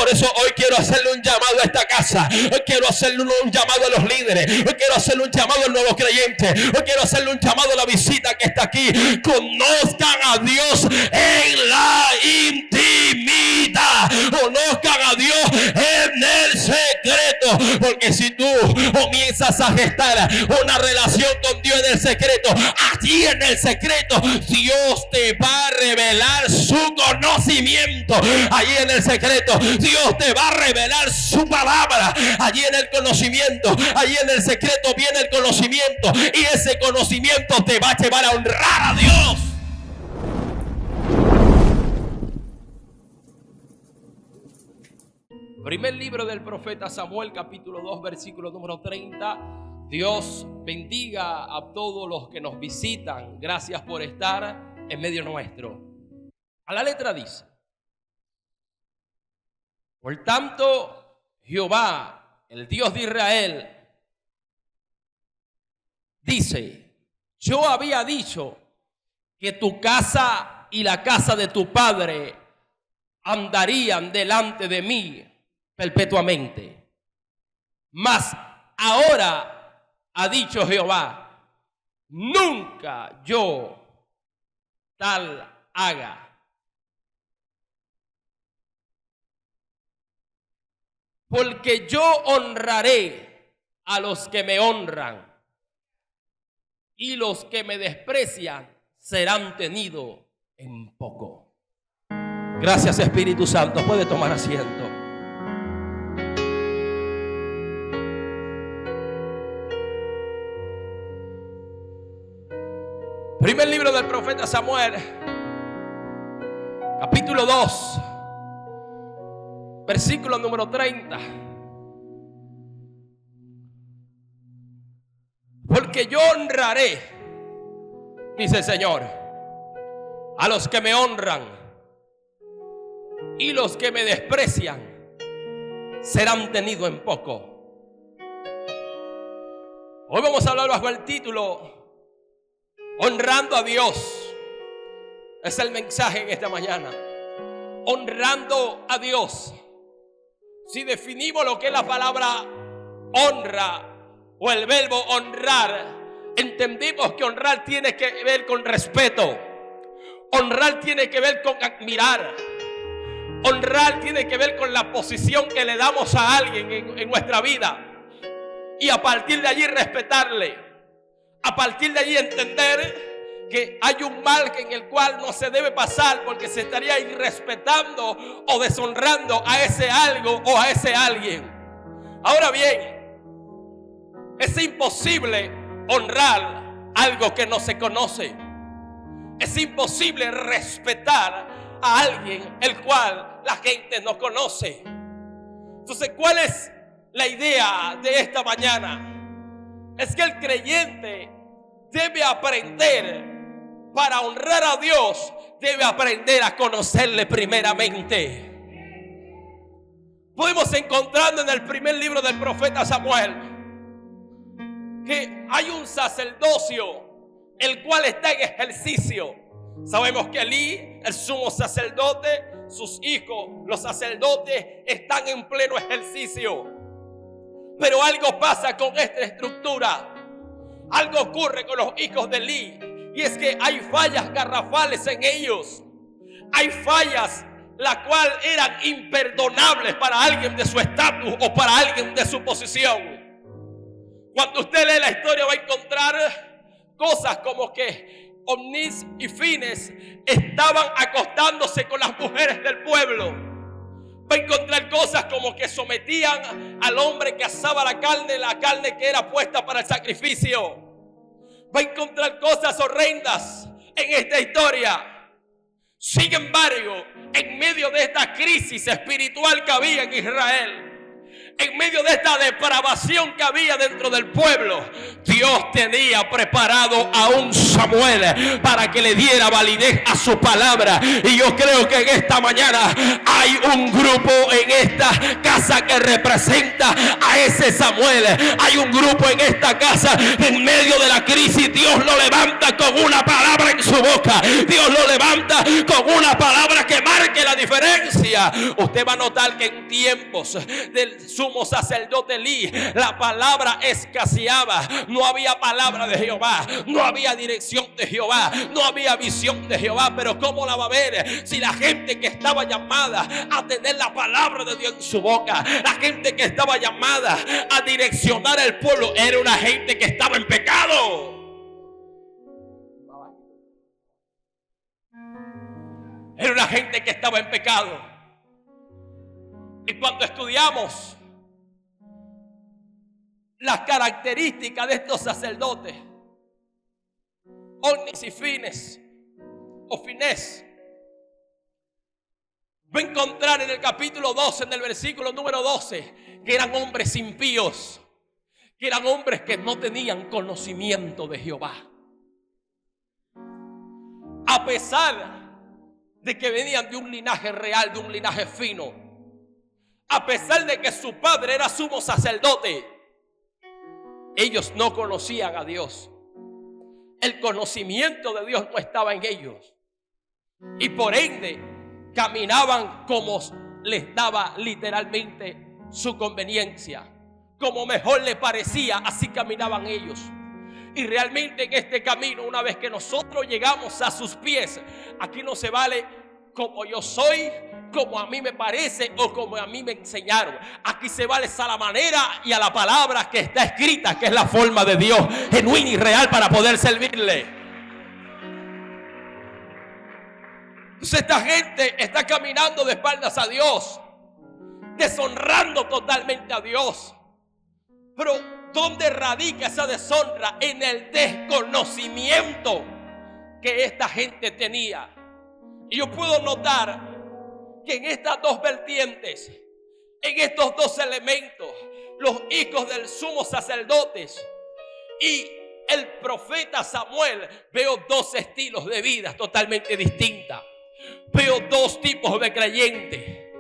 Por eso hoy quiero hacerle un llamado a esta casa. Hoy quiero hacerle un llamado a los líderes. Hoy quiero hacerle un llamado al nuevo creyente. Hoy quiero hacerle un llamado a la visita que está aquí. Conozcan a Dios en la intimidad. Conozcan a Dios en el secreto. Porque si tú comienzas a gestar una relación con Dios en el secreto, allí en el secreto Dios te va a revelar su conocimiento. Allí en el secreto Dios te va a revelar su palabra. Allí en el conocimiento, allí en el secreto viene el conocimiento, y ese conocimiento te va a llevar a honrar a Dios. Primer libro del profeta Samuel, capítulo 2, versículo número 30. Dios bendiga a todos los que nos visitan. Gracias por estar en medio nuestro. A la letra dice: por tanto, Jehová, el Dios de Israel, dice: yo había dicho que tu casa y la casa de tu padre andarían delante de mí perpetuamente. Mas ahora ha dicho Jehová: nunca yo tal haga. Porque yo honraré a los que me honran, y los que me desprecian serán tenidos en poco. Gracias, Espíritu Santo. Puede tomar asiento. Primer libro del profeta Samuel, capítulo 2, versículo número 30. Porque yo honraré, dice el Señor, a los que me honran, y los que me desprecian serán tenidos en poco. Hoy vamos a hablar bajo el título Honrando a Dios. Es el mensaje en esta mañana. Honrando a Dios. Si definimos lo que es la palabra honra o el verbo honrar, entendimos que honrar tiene que ver con respeto. Honrar tiene que ver con admirar. Honrar tiene que ver con la posición que le damos a alguien en nuestra vida. Y a partir de allí respetarle. A partir de allí entender que hay un mal en el cual no se debe pasar, porque se estaría irrespetando o deshonrando a ese algo o a ese alguien. Ahora bien, es imposible honrar algo que no se conoce. Es imposible respetar a alguien el cual la gente no conoce. Entonces, ¿cuál es la idea de esta mañana? Es que el creyente debe aprender, para honrar a Dios, debe aprender a conocerle primeramente. Podemos encontrarlo en el primer libro del profeta Samuel, que hay un sacerdocio el cual está en ejercicio. Sabemos que Elí, el sumo sacerdote, sus hijos, los sacerdotes, están en pleno ejercicio. Pero algo pasa con esta estructura. Algo ocurre con los hijos de Elí, y es que hay fallas garrafales en ellos. Hay fallas las cuales eran imperdonables para alguien de su estatus o para alguien de su posición. Cuando usted lee la historia va a encontrar cosas como que Omnis y Fines estaban acostándose con las mujeres del pueblo. Va a encontrar cosas como que sometían al hombre que asaba la carne que era puesta para el sacrificio. Va a encontrar cosas horrendas en esta historia. Sin embargo, en medio de esta crisis espiritual que había en Israel, en medio de esta depravación que había dentro del pueblo, Dios tenía preparado a un Samuel para que le diera validez a su palabra. Y yo creo que en esta mañana hay un grupo en esta casa que representa a ese Samuel. Hay un grupo en esta casa, en medio de la crisis, Dios lo levanta con una palabra en su boca. Dios lo levanta con una palabra que marque la diferencia. Usted va a notar que en tiempos del sumo sacerdote Elí, la palabra escaseaba. No había palabra de Jehová, no había dirección de Jehová, no había visión de Jehová. Pero ¿cómo la va a ver si la gente que estaba llamada a tener la palabra de Dios en su boca, la gente que estaba llamada a direccionar al pueblo, era una gente que estaba en pecado? Era una gente que estaba en pecado. Y cuando estudiamos las características de estos sacerdotes, Ofnis y Fines, o Finés, va a encontrar en el capítulo 12, en el versículo número 12, que eran hombres impíos, que eran hombres que no tenían conocimiento de Jehová. A pesar de que venían de un linaje real, de un linaje fino, a pesar de que su padre era sumo sacerdote, ellos no conocían a Dios. El conocimiento de Dios no estaba en ellos, y por ende caminaban como les daba literalmente su conveniencia, como mejor les parecía, así caminaban ellos. Y realmente en este camino, una vez que nosotros llegamos a sus pies, aquí no se vale como yo soy, como a mí me parece o como a mí me enseñaron. Aquí se vale a la manera y a la palabra que está escrita, que es la forma de Dios genuina y real para poder servirle. Entonces esta gente está caminando de espaldas a Dios, deshonrando totalmente a Dios. Pero ¿dónde radica esa deshonra? En el desconocimiento que esta gente tenía. Y yo puedo notar que en estas dos vertientes, en estos dos elementos, los hijos del sumo sacerdote y el profeta Samuel, veo dos estilos de vida totalmente distintas. Veo dos tipos de creyentes.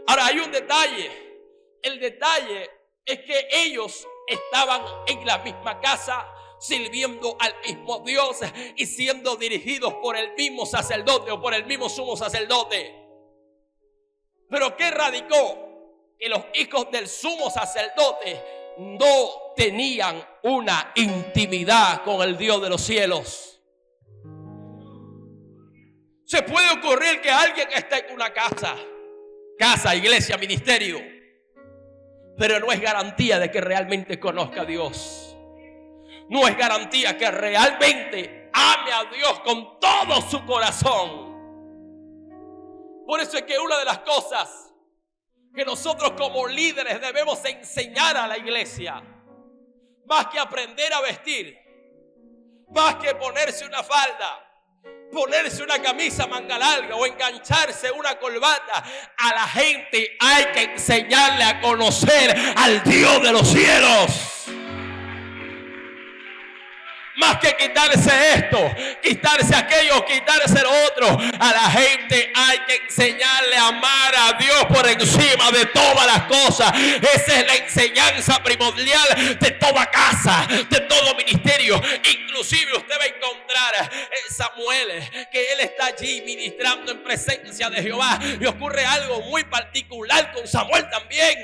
Ahora hay un detalle. El detalle es que ellos estaban en la misma casa, sirviendo al mismo Dios y siendo dirigidos por el mismo sacerdote o por el mismo sumo sacerdote. Pero ¿qué radicó? Que los hijos del sumo sacerdote no tenían una intimidad con el Dios de los cielos. Se puede ocurrir que alguien esté en una casa, iglesia, ministerio, pero no es garantía de que realmente conozca a Dios. No es garantía que realmente ame a Dios con todo su corazón. Por eso es que una de las cosas que nosotros como líderes debemos enseñar a la iglesia, más que aprender a vestir, más que ponerse una falda, ponerse una camisa manga larga o engancharse una corbata, a la gente hay que enseñarle a conocer al Dios de los cielos. Más que quitarse esto, quitarse aquello, quitarse lo otro, a la gente hay que enseñarle a amar a Dios por encima de todas las cosas. Esa es la enseñanza primordial de toda casa, de todo ministerio. Inclusive usted va a encontrar en Samuel que él está allí ministrando en presencia de Jehová, y ocurre algo muy particular con Samuel también.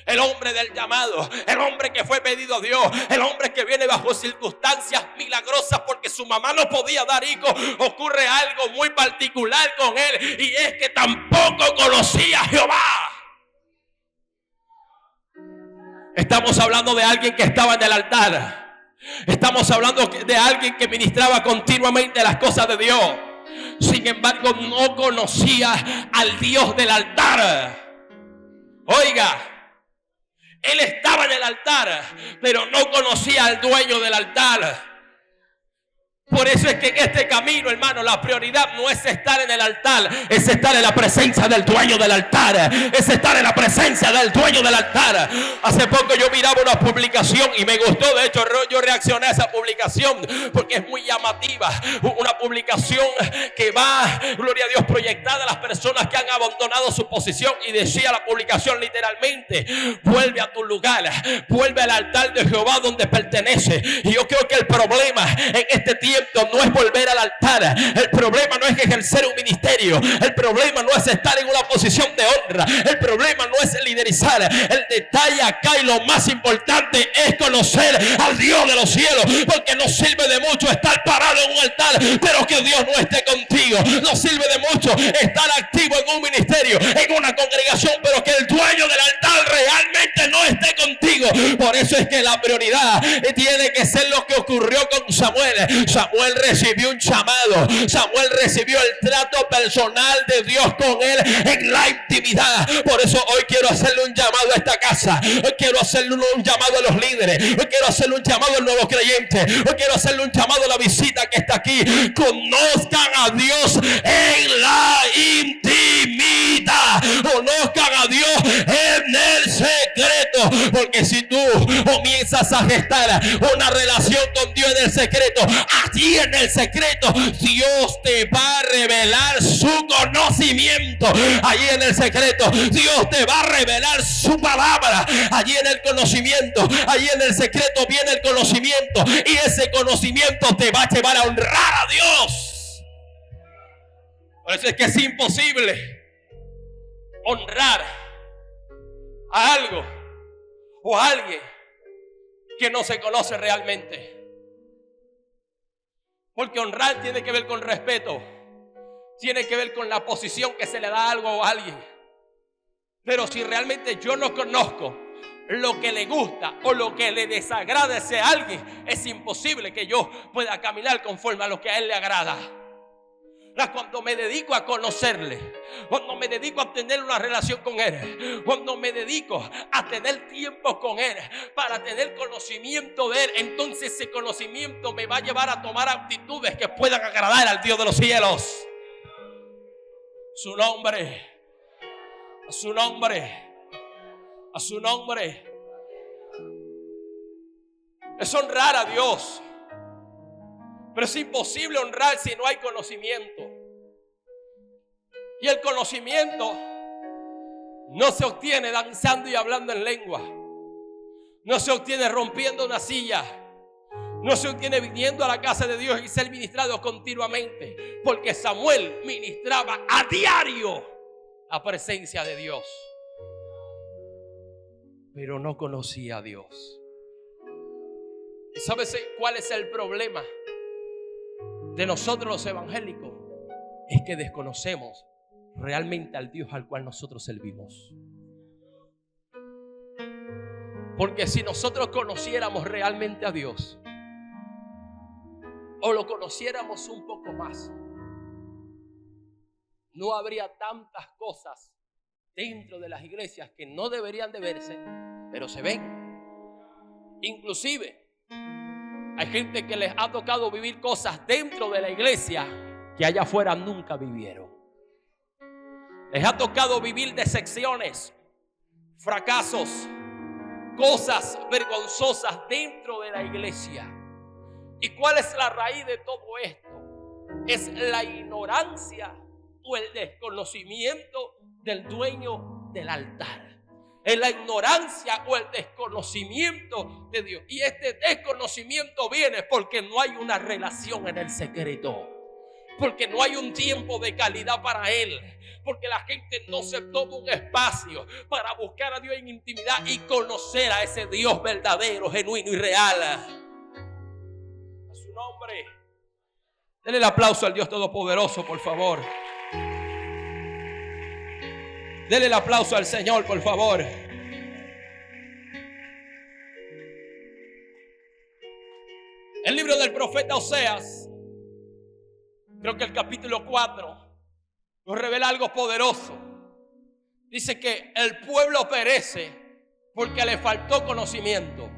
El hombre del llamado, el hombre que fue pedido a Dios, el hombre que viene bajo circunstancias milagrosas porque su mamá no podía dar hijos. Ocurre algo muy particular con él, y es que tampoco conocía a Jehová. Estamos hablando de alguien que estaba en el altar. Estamos hablando de alguien que ministraba continuamente las cosas de Dios. Sin embargo, no conocía al Dios del altar. Oiga, él estaba en el altar, pero no conocía al dueño del altar. Por eso es que en este camino, hermano, la prioridad no es estar en el altar, es estar en la presencia del dueño del altar. Es estar en la presencia del dueño del altar. Hace poco yo miraba una publicación y me gustó. De hecho, yo reaccioné a esa publicación porque es muy llamativa. Una publicación que va, gloria a Dios, proyectada a las personas que han abandonado su posición. Y decía la publicación literalmente: vuelve a tu lugar, vuelve al altar de Jehová donde pertenece. Y yo creo que el problema en este tiempo no es volver al altar. El problema no es ejercer un ministerio. El problema no es estar en una posición de honra. El problema no es liderizar. El detalle acá y lo más importante es conocer al Dios de los cielos. Porque no sirve de mucho estar parado en un altar, pero que Dios no esté contigo. No sirve de mucho estar activo en un ministerio, en una congregación, pero que el dueño del altar realmente no esté contigo. Por eso es que la prioridad tiene que ser lo que ocurrió con Samuel. Samuel recibió un llamado. Samuel recibió el trato personal de Dios con él en la intimidad. Por eso hoy quiero hacerle un llamado a esta casa. Hoy quiero hacerle un llamado a los líderes. Hoy quiero hacerle un llamado al nuevo creyente. Hoy quiero hacerle un llamado a la visita que está aquí. Conozcan a Dios en la intimidad. Conozcan a Dios en el secreto. Porque si tú comienzas a gestar una relación con Dios en el secreto, allí en el secreto Dios te va a revelar su conocimiento. Allí en el secreto Dios te va a revelar su palabra. Allí en el conocimiento, allí en el secreto viene el conocimiento, y ese conocimiento te va a llevar a honrar a Dios. Por eso es que es imposible honrar a algo o a alguien que no se conoce realmente. Porque honrar tiene que ver con respeto, tiene que ver con la posición que se le da a algo o a alguien. Pero si realmente yo no conozco lo que le gusta o lo que le desagrada a ese alguien, es imposible que yo pueda caminar conforme a lo que a él le agrada. Cuando me dedico a conocerle, cuando me dedico a tener una relación con él, cuando me dedico a tener tiempo con él para tener conocimiento de él, entonces ese conocimiento me va a llevar a tomar actitudes que puedan agradar al Dios de los cielos. Su nombre, a su nombre, a su nombre. Es honrar a Dios. Pero es imposible honrar si no hay conocimiento. Y el conocimiento no se obtiene danzando y hablando en lengua. No se obtiene rompiendo una silla. No se obtiene viniendo a la casa de Dios y ser ministrado continuamente. Porque Samuel ministraba a diario la presencia de Dios. Pero no conocía a Dios. ¿Y sabes cuál es el problema de nosotros los evangélicos? Es que desconocemos realmente al Dios al cual nosotros servimos. Porque si nosotros conociéramos realmente a Dios, o lo conociéramos un poco más, no habría tantas cosas dentro de las iglesias que no deberían de verse, pero se ven. Inclusive hay gente que les ha tocado vivir cosas dentro de la iglesia que allá afuera nunca vivieron. Les ha tocado vivir decepciones, fracasos, cosas vergonzosas dentro de la iglesia. ¿Y cuál es la raíz de todo esto? Es la ignorancia o el desconocimiento del dueño del altar. Es la ignorancia o el desconocimiento de Dios. Y este desconocimiento viene porque no hay una relación en el secreto. Porque no hay un tiempo de calidad para Él. Porque la gente no se toma un espacio para buscar a Dios en intimidad y conocer a ese Dios verdadero, genuino y real. A su nombre. Denle el aplauso al Dios Todopoderoso, por favor. Denle el aplauso al Señor, por favor. El libro del profeta Oseas, creo que el capítulo 4, nos revela algo poderoso. Dice que el pueblo perece porque le faltó conocimiento.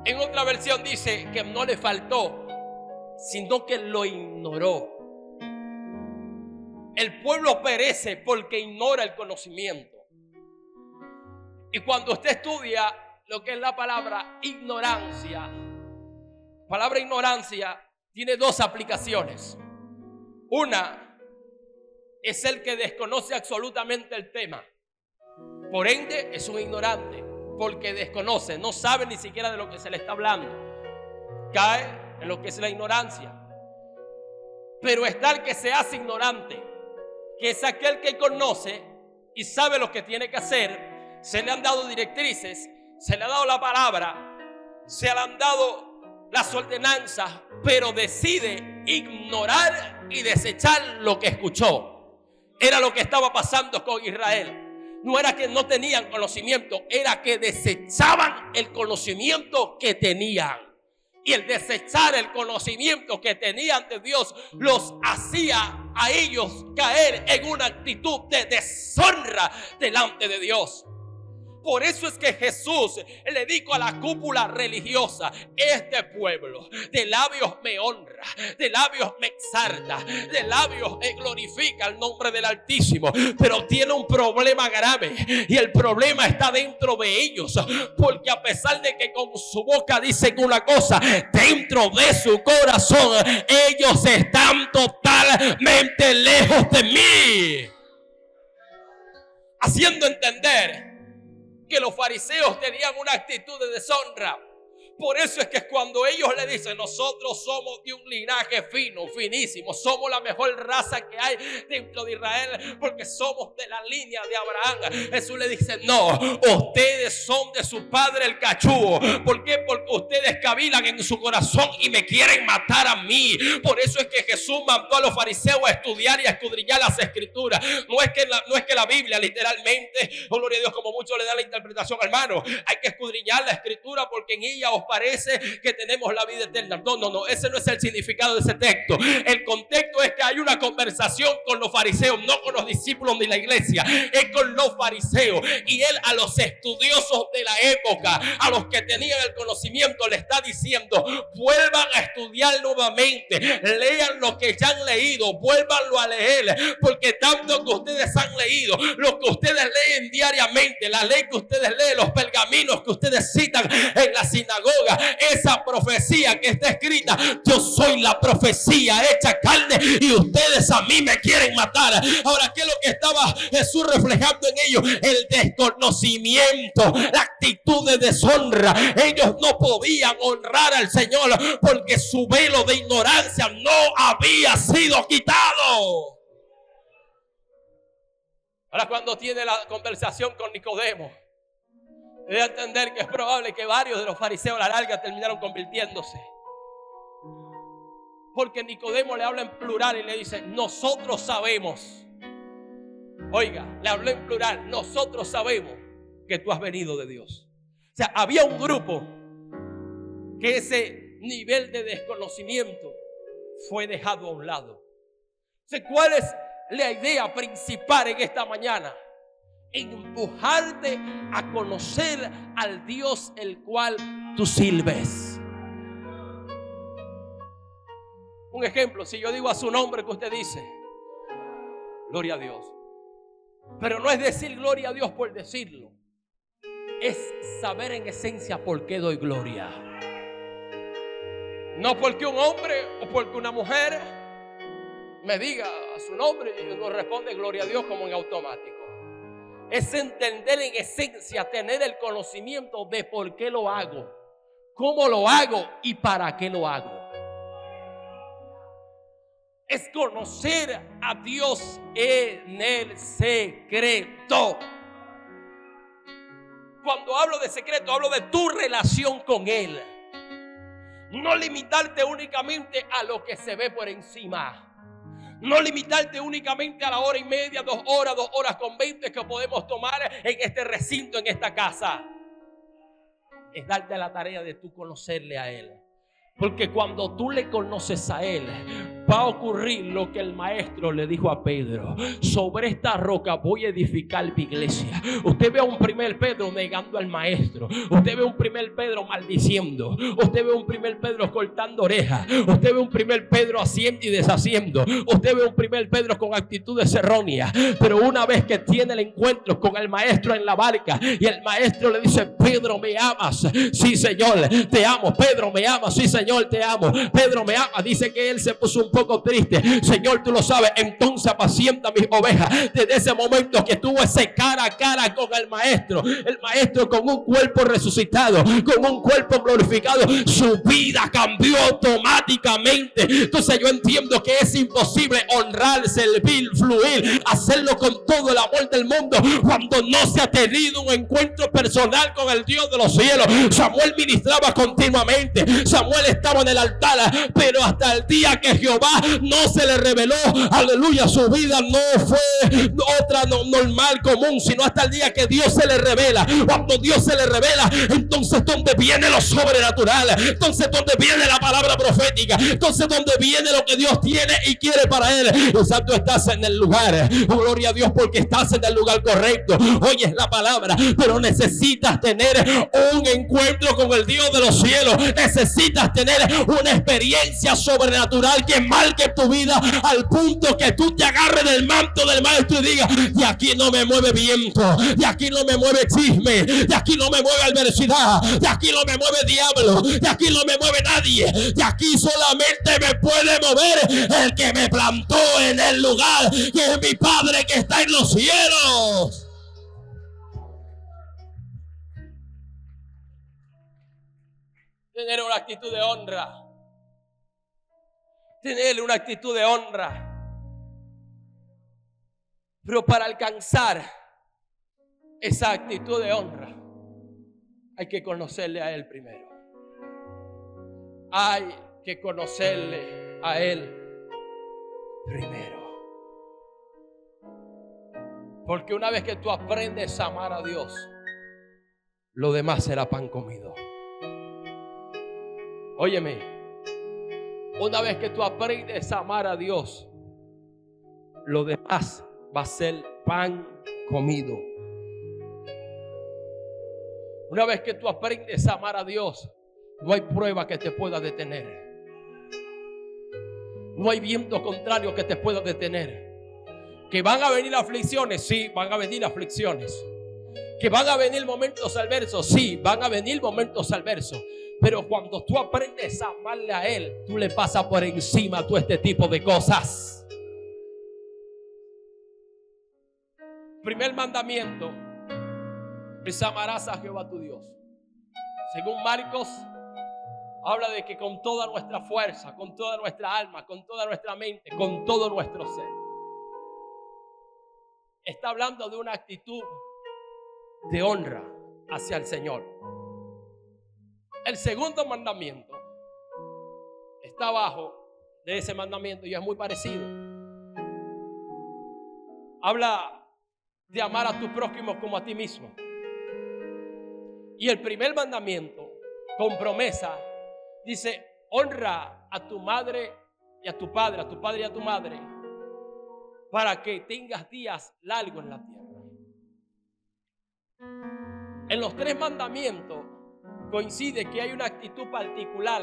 En otra versión dice que no le faltó sino que lo ignoró. El pueblo perece porque ignora el conocimiento. Y cuando usted estudia lo que es la palabra ignorancia tiene dos aplicaciones. Una es el que desconoce absolutamente el tema. Por ende, es un ignorante, porque desconoce, no sabe ni siquiera de lo que se le está hablando. Cae en lo que es la ignorancia. Pero está el que se hace ignorante, que es aquel que conoce y sabe lo que tiene que hacer. Se le han dado directrices, se le ha dado la palabra, se le han dado las ordenanzas, pero decide ignorar y desechar lo que escuchó. Era lo que estaba pasando con Israel. No era que no tenían conocimiento, era que desechaban el conocimiento que tenían. Y el desechar el conocimiento que tenían de Dios los hacía a ellos caer en una actitud de deshonra delante de Dios. Por eso es que Jesús le dijo a la cúpula religiosa: este pueblo de labios me honra, de labios me exalta, de labios glorifica el nombre del Altísimo, pero tiene un problema grave, y el problema está dentro de ellos, porque a pesar de que con su boca dicen una cosa, dentro de su corazón ellos están totalmente lejos de mí, haciendo entender que los fariseos tenían una actitud de deshonra. Por eso es que cuando ellos le dicen: nosotros somos de un linaje fino, finísimo, somos la mejor raza que hay dentro de Israel, porque somos de la línea de Abraham, Jesús le dice: no, ustedes son de su padre el cachúo. ¿Por qué? Porque ustedes cavilan en su corazón y me quieren matar a mí. Por eso es que Jesús mandó a los fariseos a estudiar y a escudriñar las escrituras. No es que la Biblia literalmente, oh gloria a Dios, como muchos le dan la interpretación, hermano, hay que escudriñar la escritura porque en ella os parece que tenemos la vida eterna. No, ese no es el significado de ese texto. El contexto es que hay una conversación con los fariseos, no con los discípulos ni la iglesia, es con los fariseos. Y él a los estudiosos de la época, a los que tenían el conocimiento, le está diciendo: vuelvan a estudiar nuevamente, lean lo que ya han leído, vuélvanlo a leer, porque tanto que ustedes han leído, lo que ustedes leen diariamente, la ley que ustedes leen, los pergaminos que ustedes citan en la sinagoga, esa profecía que está escrita, yo soy la profecía hecha carne y ustedes a mí me quieren matar. Ahora, ¿qué es lo que estaba Jesús reflejando en ellos? El desconocimiento, la actitud de deshonra. Ellos no podían honrar al Señor porque su velo de ignorancia no había sido quitado. Ahora, cuando tiene la conversación con Nicodemo, debe entender que es probable que varios de los fariseos a la larga terminaron convirtiéndose, porque Nicodemo le habla en plural y le dice: nosotros sabemos. Oiga, le habló en plural: nosotros sabemos que tú has venido de Dios. O sea, había un grupo que ese nivel de desconocimiento fue dejado a un lado. O sea, ¿cuál es la idea principal en esta mañana? Empujarte a conocer al Dios el cual tú sirves. Un ejemplo: si yo digo a su nombre, que usted dice: gloria a Dios. Pero no es decir gloria a Dios por decirlo, es saber en esencia por qué doy gloria. No porque un hombre o porque una mujer me diga a su nombre y uno responde gloria a Dios como en automático. Es entender en esencia, tener el conocimiento de por qué lo hago, cómo lo hago y para qué lo hago. Es conocer a Dios en el secreto. Cuando hablo de secreto, hablo de tu relación con Él. No limitarte únicamente a lo que se ve por encima. No limitarte únicamente a la hora y media, 2 horas con 20 que podemos tomar en este recinto, en esta casa. Es darte la tarea de tú conocerle a Él. Porque cuando tú le conoces a Él, va a ocurrir lo que el maestro le dijo a Pedro: sobre esta roca voy a edificar mi iglesia. Usted ve a un primer Pedro negando al maestro. Usted ve a un primer Pedro maldiciendo. Usted ve a un primer Pedro cortando orejas. Usted ve a un primer Pedro haciendo y deshaciendo. Usted ve a un primer Pedro con actitudes erróneas. Pero una vez que tiene el encuentro con el maestro en la barca y el maestro le dice: Pedro, ¿me amas? Sí, Señor, te amo. Pedro, ¿me amas? Sí, Señor, te amo. Pedro, ¿me amas? Dice que él se puso un poco triste. Señor, tú lo sabes, entonces apacienta mis ovejas. Desde ese momento que tuvo ese cara a cara con el maestro con un cuerpo resucitado, con un cuerpo glorificado, su vida cambió automáticamente. Entonces yo entiendo que es imposible honrar, servir, fluir, hacerlo con todo el amor del mundo cuando no se ha tenido un encuentro personal con el Dios de los cielos. Samuel ministraba continuamente, Samuel estaba en el altar, pero hasta el día que Jehová no se le reveló, aleluya, su vida no fue otra normal, común, sino hasta el día que Dios se le revela. Cuando Dios se le revela, entonces donde viene lo sobrenatural, entonces donde viene la palabra profética, entonces donde viene lo que Dios tiene y quiere para él. Y santo, estás en el lugar, oh, gloria a Dios, porque estás en el lugar correcto, oyes la palabra, pero necesitas tener un encuentro con el Dios de los cielos. Necesitas tener una experiencia sobrenatural que marque tu vida al punto que tú te agarres del manto del maestro y digas: de aquí no me mueve viento, de aquí no me mueve chisme, de aquí no me mueve adversidad, de aquí no me mueve diablo, de aquí no me mueve nadie, de aquí solamente me puede mover el que me plantó en el lugar, que es mi Padre que está en los cielos. Tener una actitud de honra. Tener una actitud de honra. Pero para alcanzar esa actitud de honra, hay que conocerle a Él primero. Hay que conocerle a Él primero. Porque una vez que tú aprendes a amar a Dios, lo demás será pan comido. Óyeme, una vez que tú aprendes a amar a Dios, lo demás va a ser pan comido. Una vez que tú aprendes a amar a Dios, no hay prueba que te pueda detener. No hay viento contrario que te pueda detener. Que van a venir aflicciones, sí, van a venir aflicciones. Que van a venir momentos adversos, sí, van a venir momentos adversos. Pero cuando tú aprendes a amarle a Él, tú le pasas por encima a todo este tipo de cosas. Primer mandamiento es: amarás a Jehová tu Dios. Según Marcos, habla de que con toda nuestra fuerza, con toda nuestra alma, con toda nuestra mente, con todo nuestro ser. Está hablando de una actitud de honra hacia el Señor. El segundo mandamiento está abajo de ese mandamiento y es muy parecido. Habla de amar a tu prójimo como a ti mismo. Y el primer mandamiento, con promesa, dice: honra a tu madre y a tu padre, a tu padre y a tu madre, para que tengas días largos en la tierra. En los tres mandamientos coincide que hay una actitud particular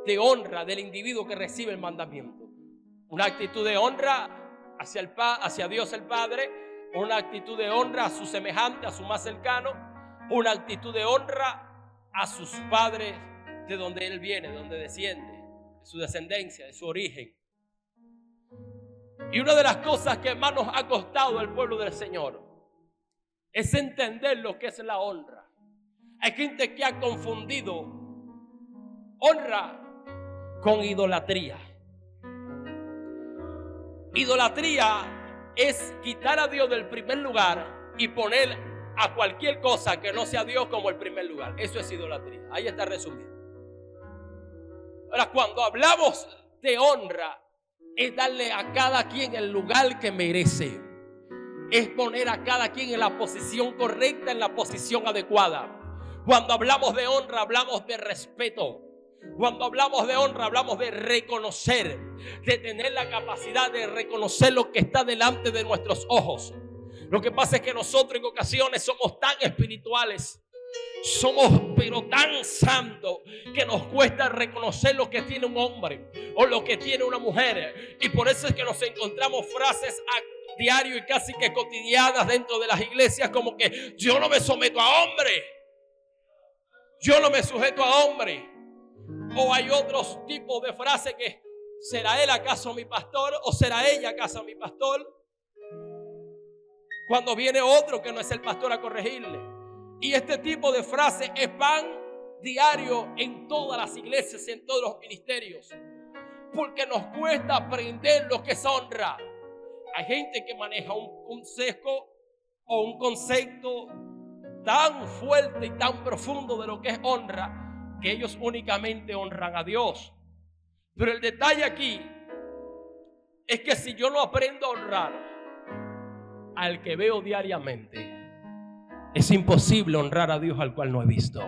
de honra del individuo que recibe el mandamiento. Una actitud de honra hacia Dios el Padre, una actitud de honra a su semejante, a su más cercano, una actitud de honra a sus padres de donde él viene, de donde desciende, de su descendencia, de su origen. Y una de las cosas que más nos ha costado al pueblo del Señor es entender lo que es la honra. Hay gente que ha confundido honra con idolatría. Idolatría es quitar a Dios del primer lugar y poner a cualquier cosa que no sea Dios como el primer lugar. Eso es idolatría. Ahí está resumido. Ahora, cuando hablamos de honra, es darle a cada quien el lugar que merece. Es poner a cada quien en la posición correcta, en la posición adecuada. Cuando hablamos de honra, hablamos de respeto. Cuando hablamos de honra, hablamos de reconocer, de tener la capacidad de reconocer lo que está delante de nuestros ojos. Lo que pasa es que nosotros en ocasiones somos tan espirituales, somos pero tan santos, que nos cuesta reconocer lo que tiene un hombre o lo que tiene una mujer. Y por eso es que nos encontramos frases a diario y casi que cotidianas dentro de las iglesias, como que yo no me someto a hombre, yo no me sujeto a hombre. O hay otros tipos de frases que, ¿será él acaso mi pastor? ¿O será ella acaso mi pastor? Cuando viene otro que no es el pastor a corregirle. Y este tipo de frases es pan diario en todas las iglesias, en todos los ministerios. Porque nos cuesta aprender lo que es honra. Hay gente que maneja un consejo o un concepto tan fuerte y tan profundo de lo que es honra, que ellos únicamente honran a Dios. Pero el detalle aquí es que si yo no aprendo a honrar al que veo diariamente, es imposible honrar a Dios al cual no he visto.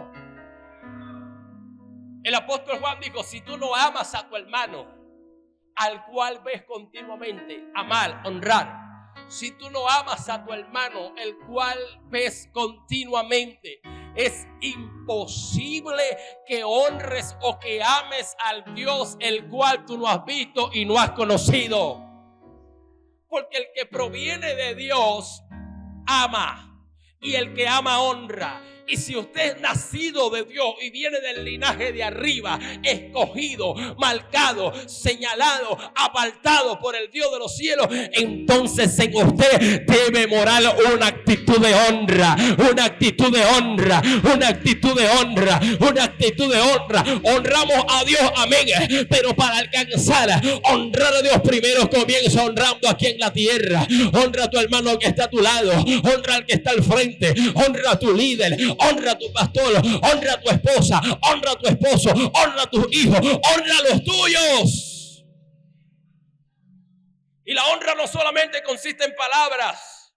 El apóstol Juan dijo, si tú no amas a tu hermano al cual ves continuamente, amar, honrar. Si tú no amas a tu hermano el cual ves continuamente, es imposible que honres o que ames al Dios el cual tú no has visto y no has conocido. Porque el que proviene de Dios ama, y el que ama honra. Y si usted es nacido de Dios y viene del linaje de arriba, escogido, marcado, señalado, apartado por el Dios de los cielos, entonces en usted debe morar una actitud de honra, una actitud de honra, una actitud de honra, una actitud de honra. Honramos a Dios, amén, pero para alcanzar, honrar a Dios primero comienza honrando aquí en la tierra. Honra a tu hermano que está a tu lado, honra al que está al frente, honra a tu líder, honra a tu pastor, honra a tu esposa, honra a tu esposo, honra a tus hijos, honra a los tuyos. Y la honra no solamente consiste en palabras,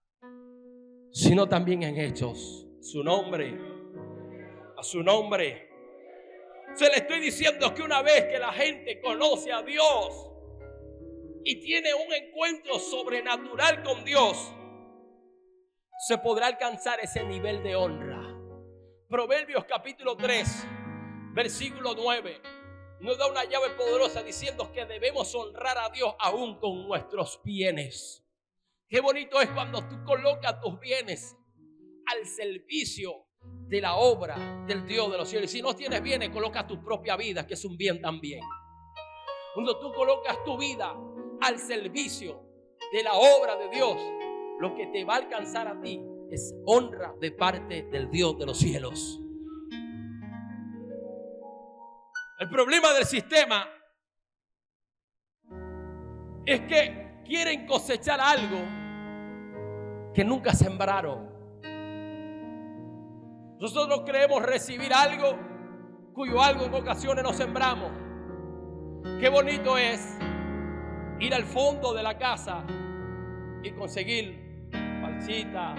sino también en hechos. Su nombre, a su nombre. Se le estoy diciendo que una vez que la gente conoce a Dios y tiene un encuentro sobrenatural con Dios, se podrá alcanzar ese nivel de honra. Proverbios capítulo 3, versículo 9, nos da una llave poderosa diciendo que debemos honrar a Dios aún con nuestros bienes. Qué bonito es cuando tú colocas tus bienes al servicio de la obra del Dios de los cielos. Y si no tienes bienes, coloca tu propia vida, que es un bien también. Cuando tú colocas tu vida al servicio de la obra de Dios, lo que te va a alcanzar a ti es honra de parte del Dios de los cielos. El problema del sistema es que quieren cosechar algo que nunca sembraron. Nosotros creemos recibir algo cuyo algo en ocasiones no sembramos. Qué bonito es ir al fondo de la casa y conseguir palcita,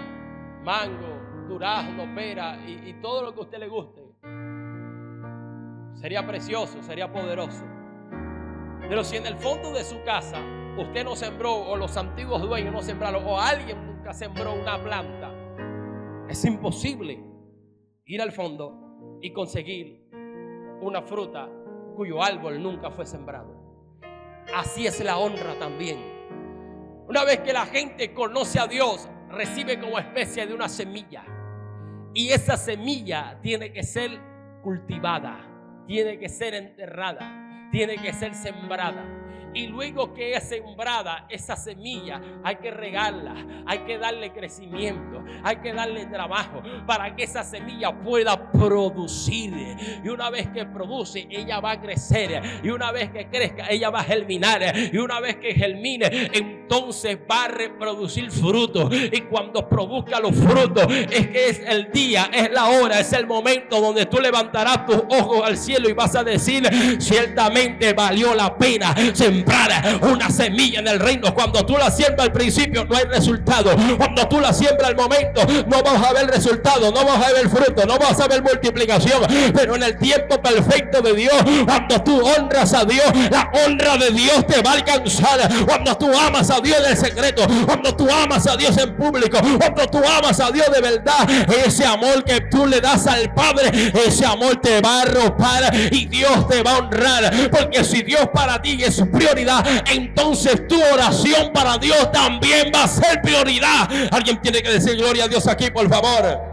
mango, durazno, pera y todo lo que a usted le guste. Sería precioso, sería poderoso. Pero si en el fondo de su casa usted no sembró, o los antiguos dueños no sembraron, o alguien nunca sembró una planta, es imposible ir al fondo y conseguir una fruta cuyo árbol nunca fue sembrado. Así es la honra también. Una vez que la gente conoce a Dios, recibe como especie de una semilla. Y esa semilla tiene que ser cultivada, tiene que ser enterrada, tiene que ser sembrada. Y luego que es sembrada esa semilla, hay que regarla, hay que darle crecimiento, hay que darle trabajo para que esa semilla pueda producir. Y una vez que produce, ella va a crecer. Y una vez que crezca, ella va a germinar. Y una vez que germine, entonces va a reproducir frutos. Y cuando produzca los frutos, es que es el día, es la hora, es el momento donde tú levantarás tus ojos al cielo y vas a decir: ciertamente valió la pena sembrar una semilla en el reino. Cuando tú la siembras al principio, no hay resultado. Cuando tú la siembras al momento, no vas a ver resultado, no vas a ver fruto, no vas a ver multiplicación. Pero en el tiempo perfecto de Dios, cuando tú honras a Dios, la honra de Dios te va a alcanzar. Cuando tú amas a Dios en el secreto, cuando tú amas a Dios en público, cuando tú amas a Dios de verdad, ese amor que tú le das al Padre, ese amor te va a arropar y Dios te va a honrar. Porque si Dios para ti es prioridad, entonces tu oración para Dios también va a ser prioridad. Alguien tiene que decir gloria a Dios aquí, por favor.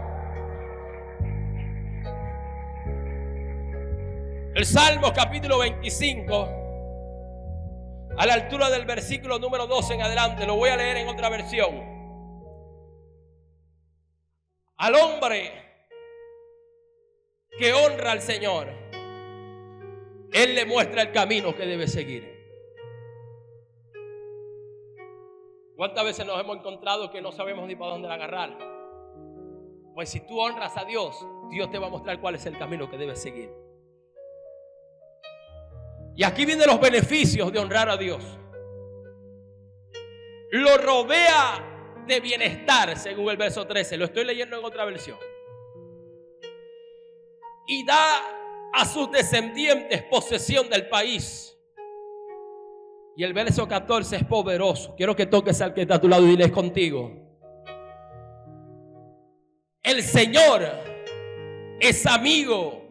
El Salmo capítulo 25, a la altura del versículo número 12 en adelante, lo voy a leer en otra versión. Al hombre que honra al Señor, Él le muestra el camino que debe seguir. ¿Cuántas veces nos hemos encontrado que no sabemos ni para dónde agarrar? Pues si tú honras a Dios, Dios te va a mostrar cuál es el camino que debes seguir. Y aquí vienen los beneficios de honrar a Dios. Lo rodea de bienestar, según el verso 13. Lo estoy leyendo en otra versión. Y da a sus descendientes posesión del país. Y el verso 14 es poderoso. Quiero que toques al que está a tu lado y diles contigo: el Señor es amigo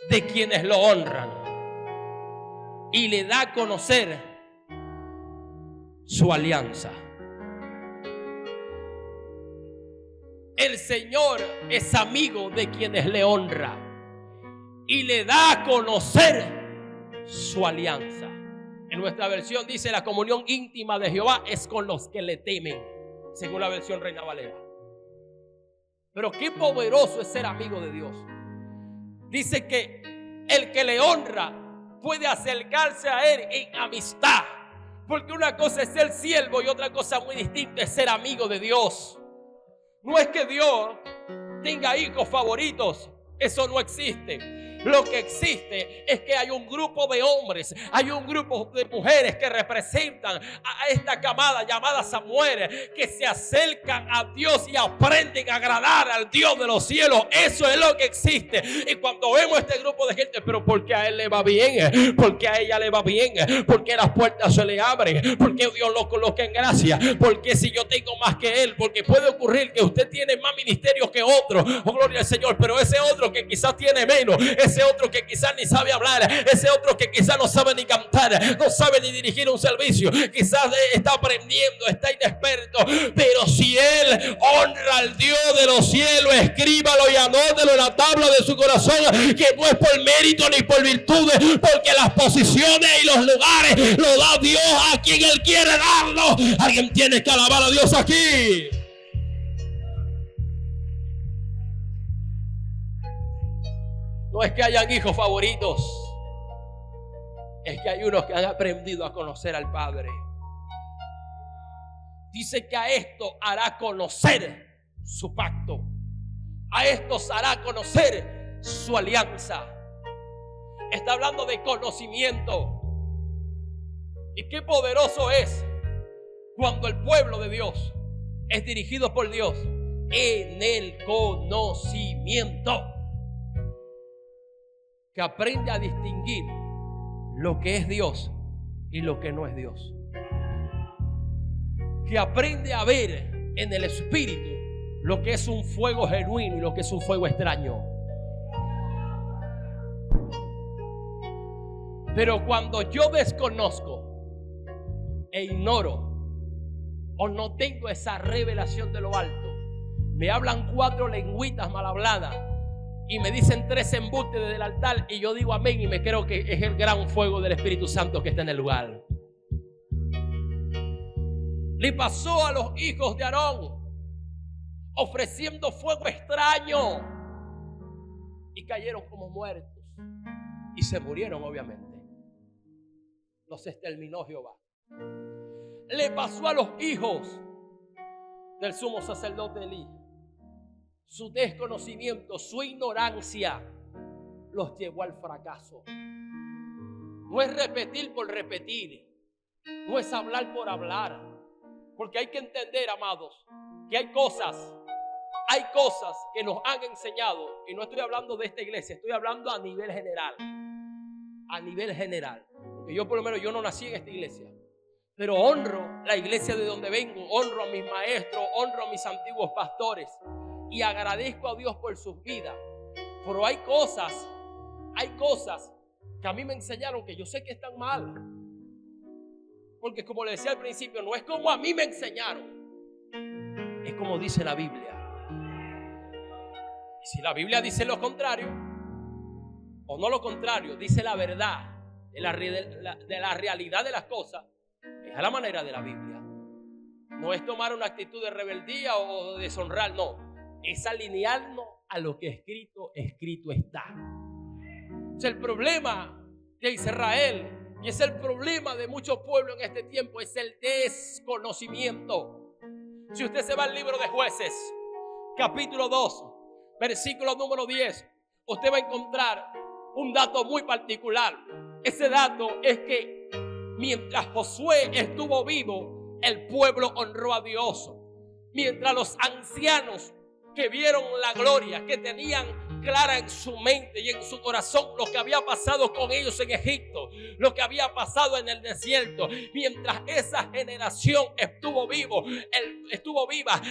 de quienes lo honran y le da a conocer su alianza. El Señor es amigo de quienes le honra y le da a conocer su alianza. En nuestra versión dice: la comunión íntima de Jehová es con los que le temen, según la versión Reina Valera. Pero qué poderoso es ser amigo de Dios. Dice que el que le honra puede acercarse a Él en amistad. Porque una cosa es ser siervo y otra cosa muy distinta es ser amigo de Dios. No es que Dios tenga hijos favoritos. Eso no existe. Lo que existe es que hay un grupo de hombres, hay un grupo de mujeres que representan a esta camada llamada Samuel, que se acercan a Dios y aprenden a agradar al Dios de los cielos. Eso es lo que existe. Y cuando vemos este grupo de gente, pero porque a él le va bien, porque a ella le va bien, porque las puertas se le abren, porque Dios lo coloca en gracia, porque si yo tengo más que él, porque puede ocurrir que usted tiene más ministerios que otro, oh gloria al Señor, pero ese otro que quizás tiene menos, ese otro que quizás ni sabe hablar, ese otro que quizás no sabe ni cantar, no sabe ni dirigir un servicio, quizás está aprendiendo, está inexperto, pero si él honra al Dios de los cielos, escríbalo y anótelo en la tabla de su corazón, que no es por mérito ni por virtudes, porque las posiciones y los lugares lo da Dios a quien él quiere darlo. Alguien tiene que alabar a Dios aquí. No es que hayan hijos favoritos, es que hay unos que han aprendido a conocer al Padre. Dice que a esto hará conocer su pacto, a estos hará conocer su alianza. Está hablando de conocimiento. Y qué poderoso es cuando el pueblo de Dios es dirigido por Dios en el conocimiento, que aprende a distinguir lo que es Dios y lo que no es Dios, que aprende a ver en el espíritu lo que es un fuego genuino y lo que es un fuego extraño. Pero cuando yo desconozco e ignoro o no tengo esa revelación de lo alto, me hablan 4 lengüitas mal habladas y me dicen 3 embustes desde el altar y yo digo amén y me creo que es el gran fuego del Espíritu Santo que está en el lugar. Le pasó a los hijos de Aarón ofreciendo fuego extraño y cayeron como muertos y se murieron, obviamente. Los exterminó Jehová. le pasó a los hijos del sumo sacerdote Elí. Su desconocimiento, su ignorancia los llevó al fracaso. No es repetir por repetir, no es hablar por hablar, porque hay que entender, amados, que hay cosas que nos han enseñado, y no estoy hablando de esta iglesia, estoy hablando a nivel general. A nivel general, porque yo por lo menos yo no nací en esta iglesia, pero honro la iglesia de donde vengo, honro a mis maestros, honro a mis antiguos pastores y agradezco a Dios por sus vidas. Pero hay cosas que a mí me enseñaron que yo sé que están mal, porque como le decía al principio, no es como a mí me enseñaron, es como dice la Biblia. Y si la Biblia dice lo contrario, o no lo contrario, dice la verdad de la realidad de las cosas, es a la manera de la Biblia. No es tomar una actitud de rebeldía o de deshonrar, no. Es alinearnos a lo que escrito está. Es el problema de Israel y es el problema de muchos pueblos en este tiempo, es el desconocimiento. Si usted se va al libro de Jueces, capítulo 2, versículo número 10, usted va a encontrar un dato muy particular. Ese dato es que mientras Josué estuvo vivo, el pueblo honró a Dios. Mientras los ancianos que vieron la gloria, que tenían clara en su mente y en su corazón lo que había pasado con ellos en Egipto, lo que había pasado en el desierto, mientras esa generación estuvo viva,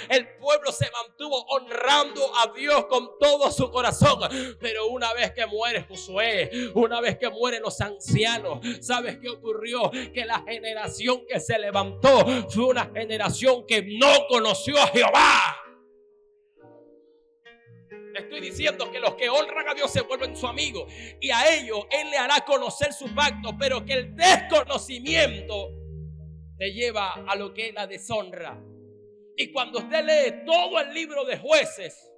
el pueblo se mantuvo honrando a Dios con todo su corazón. Pero una vez que muere Josué, una vez que mueren los ancianos, ¿sabes qué ocurrió? Que la generación que se levantó fue una generación que no conoció a Jehová. Estoy diciendo que los que honran a Dios se vuelven su amigo y a ellos Él le hará conocer su pacto, pero que el desconocimiento te lleva a lo que es la deshonra. Y cuando usted lee todo el libro de Jueces,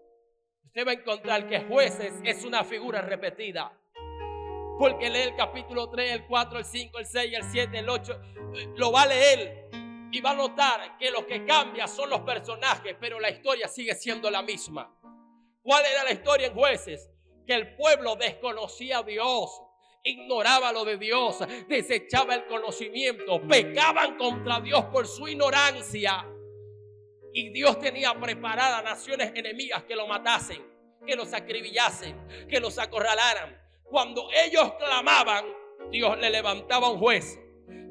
usted va a encontrar que Jueces es una figura repetida, porque lee el capítulo 3, el 4, el 5, el 6, el 7, el 8, lo va a leer y va a notar que lo que cambia son los personajes, pero la historia sigue siendo la misma. ¿Cuál era la historia en Jueces? Que el pueblo desconocía a Dios, ignoraba lo de Dios, desechaba el conocimiento, pecaban contra Dios por su ignorancia. Y Dios tenía preparadas naciones enemigas que lo matasen, que los acribillasen, que los acorralaran. Cuando ellos clamaban, Dios le levantaba un juez.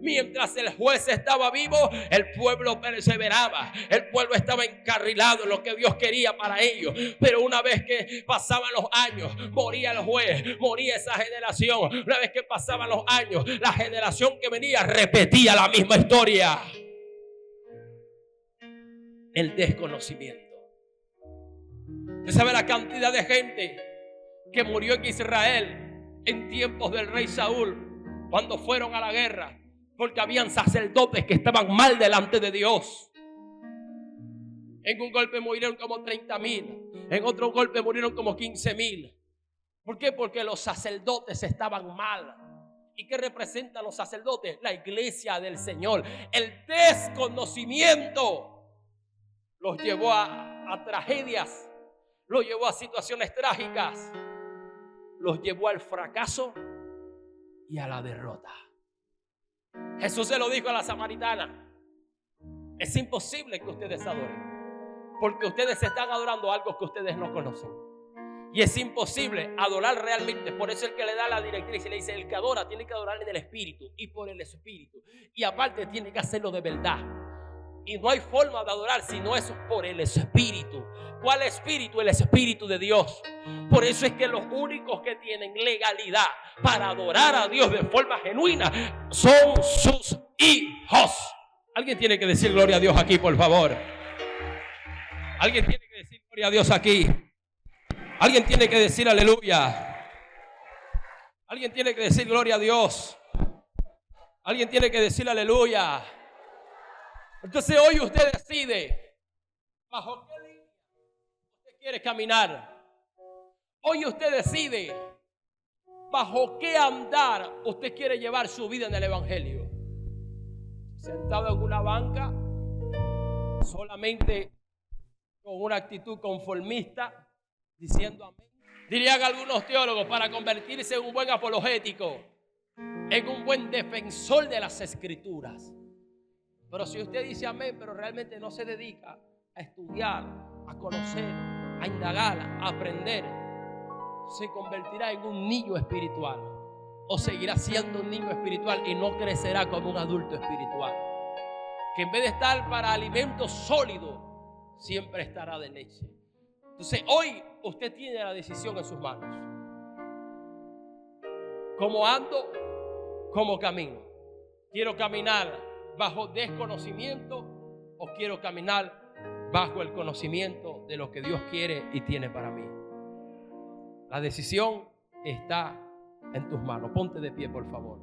Mientras el juez estaba vivo, el pueblo perseveraba. El pueblo estaba encarrilado en lo que Dios quería para ellos. Pero una vez que pasaban los años, moría el juez, moría esa generación. Una vez que pasaban los años, la generación que venía repetía la misma historia. El desconocimiento. ¿Usted sabe la cantidad de gente que murió en Israel en tiempos del rey Saúl cuando fueron a la guerra? Porque habían sacerdotes que estaban mal delante de Dios. En un golpe murieron como 30,000. En otro golpe murieron como 15,000. ¿Por qué? Porque los sacerdotes estaban mal. ¿Y qué representan los sacerdotes? La iglesia del Señor. El desconocimiento los llevó a tragedias. Los llevó a situaciones trágicas. Los llevó al fracaso y a la derrota. Jesús se lo dijo a la samaritana: es imposible que ustedes adoren, porque ustedes están adorando algo que ustedes no conocen. Y es imposible adorar realmente. Por eso el que le da la directriz y le dice: el que adora tiene que adorarle del Espíritu y por el Espíritu. Y aparte tiene que hacerlo de verdad. Y no hay forma de adorar si no es por el Espíritu. ¿Cuál Espíritu? El Espíritu de Dios. Por eso es que los únicos que tienen legalidad para adorar a Dios de forma genuina son sus hijos. Alguien tiene que decir gloria a Dios aquí, por favor. Alguien tiene que decir gloria a Dios aquí. Alguien tiene que decir aleluya. Alguien tiene que decir gloria a Dios. Alguien tiene que decir aleluya. Entonces hoy usted decide bajo qué línea usted quiere caminar. Hoy usted decide bajo qué andar usted quiere llevar su vida en el Evangelio. sentado en una banca, solamente con una actitud conformista, diciendo amén. Dirían algunos teólogos, para convertirse en un buen apologético, en un buen defensor de las Escrituras. Pero si usted dice amén, pero realmente no se dedica a estudiar, a conocer, a indagar, a aprender, se convertirá en un niño espiritual, o seguirá siendo un niño espiritual y no crecerá como un adulto espiritual, que en vez de estar para alimento sólido, siempre estará de leche. Entonces hoy usted tiene la decisión en sus manos: ¿cómo ando? ¿Cómo camino? ¿Quiero caminar bajo desconocimiento o quiero caminar bajo el conocimiento de lo que Dios quiere y tiene para mí? La decisión está en tus manos. Ponte de pie, por favor.